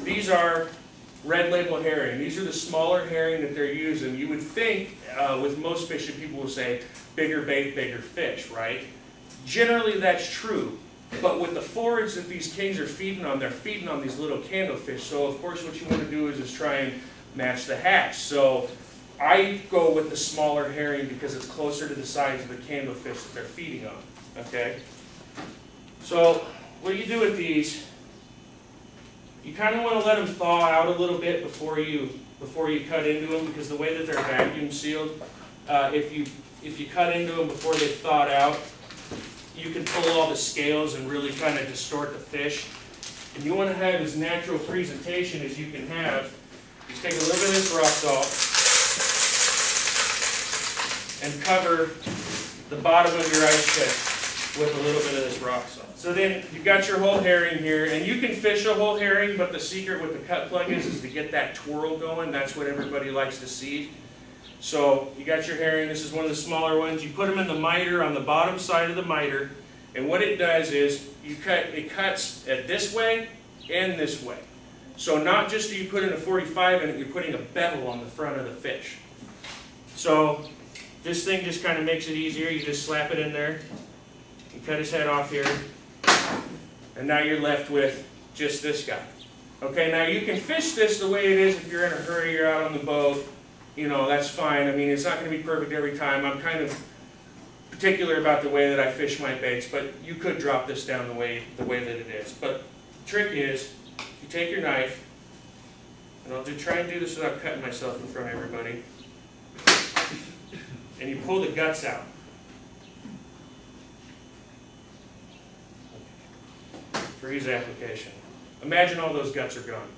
these are red label herring. These are the smaller herring that they're using. You would think with most fishing, people will say bigger bait, bigger fish, right? Generally that's true, but with the forage that these kings are feeding on, they're feeding on these little candlefish. So of course what you want to do is just try and match the hatch. So I go with the smaller herring because it's closer to the size of the candlefish that they're feeding on, okay? So what you do with these, you kind of want to let them thaw out a little bit before you cut into them, because the way that they're vacuum sealed, if you cut into them before they've thawed out, you can pull all the scales and really kind of distort the fish. And you want to have as natural presentation as you can have. Just take a little bit of this rock salt and cover the bottom of your ice chest with a little bit of this rock salt. So then you've got your whole herring here, and you can fish a whole herring, but the secret with the cut plug is to get that twirl going. That's what everybody likes to see. So you got your herring. This is one of the smaller ones. You put them in the miter on the bottom side of the miter, and what it does is it cuts at this way and this way. So not just do you put in a 45 in it, you're putting a bevel on the front of the fish. So this thing just kind of makes it easier. You just slap it in there. You cut his head off here. And now you're left with just this guy. Okay, now you can fish this the way it is if you're in a hurry, you're out on the boat. You know, that's fine. I mean, it's not going to be perfect every time. I'm kind of particular about the way that I fish my baits, but you could drop this down the way that it is. But the trick is, you take your knife, and I'll try and do this without cutting myself in front of everybody, and you pull the guts out. For ease application. Imagine all those guts are gone.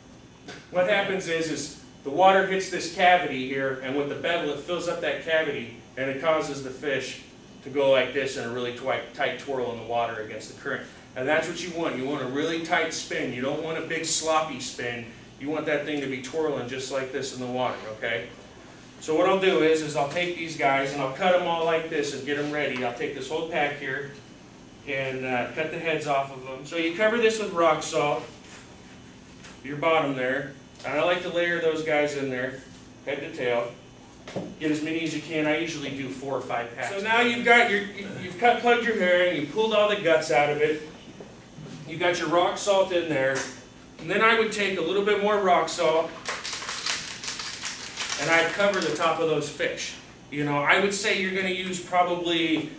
What happens is the water hits this cavity here, and with the bevel it fills up that cavity, and it causes the fish to go like this in a really tight twirl in the water against the current. And that's what you want. You want a really tight spin. You don't want a big sloppy spin. You want that thing to be twirling just like this in the water, okay? So what I'll do is I'll take these guys and I'll cut them all like this and get them ready. I'll take this whole pack here and cut the heads off of them. So you cover this with rock salt, your bottom there. And I like to layer those guys in there, head to tail. Get as many as you can. I usually do 4 or 5 packs. So now you've cut plugged your herring, you pulled all the guts out of it. You got your rock salt in there. And then I would take a little bit more rock salt and I'd cover the top of those fish. You know, I would say you're going to use probably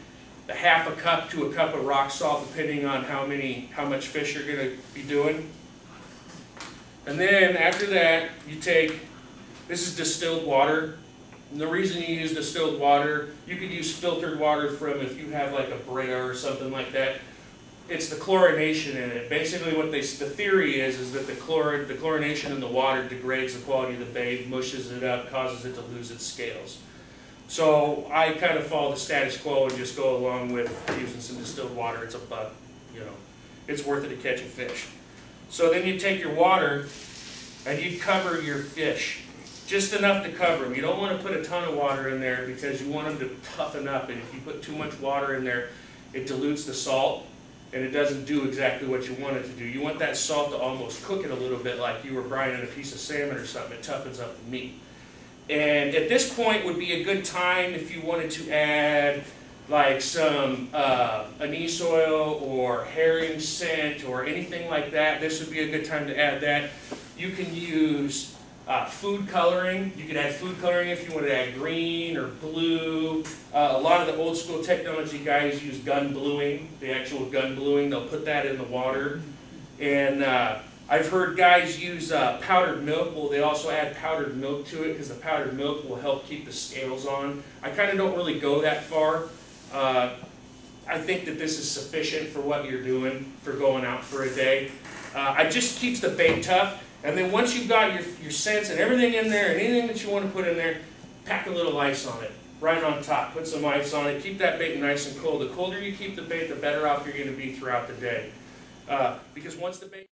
a half a cup to a cup of rock salt, depending on how much fish you're going to be doing. And then after that, you take, this is distilled water. And the reason you use distilled water, you could use filtered water from if you have like a Brea or something like that. It's the chlorination in it. Basically what the theory is that the chlorination in the water degrades the quality of the bait, mushes it up, causes it to lose its scales. So I kind of follow the status quo and just go along with using some distilled water. It's a buck, you know. It's worth it to catch a fish. So then you take your water and you cover your fish. Just enough to cover them. You don't want to put a ton of water in there because you want them to toughen up. And if you put too much water in there, it dilutes the salt and it doesn't do exactly what you want it to do. You want that salt to almost cook it a little bit like you were brining a piece of salmon or something. It toughens up the meat. And at this point would be a good time if you wanted to add like some anise oil or herring scent or anything like that. This would be a good time to add that. You can use food coloring. You could add food coloring if you want to add green or blue. A lot of the old school technology guys use gun bluing, the actual gun bluing. They'll put that in the water. And I've heard guys use powdered milk. Well, they also add powdered milk to it because the powdered milk will help keep the scales on. I kind of don't really go that far. I think that this is sufficient for what you're doing for going out for a day. It just keeps the bait tough. And then once you've got your scents and everything in there and anything that you want to put in there, pack a little ice on it. Right on top. Put some ice on it. Keep that bait nice and cold. The colder you keep the bait, the better off you're going to be throughout the day. Because once the bait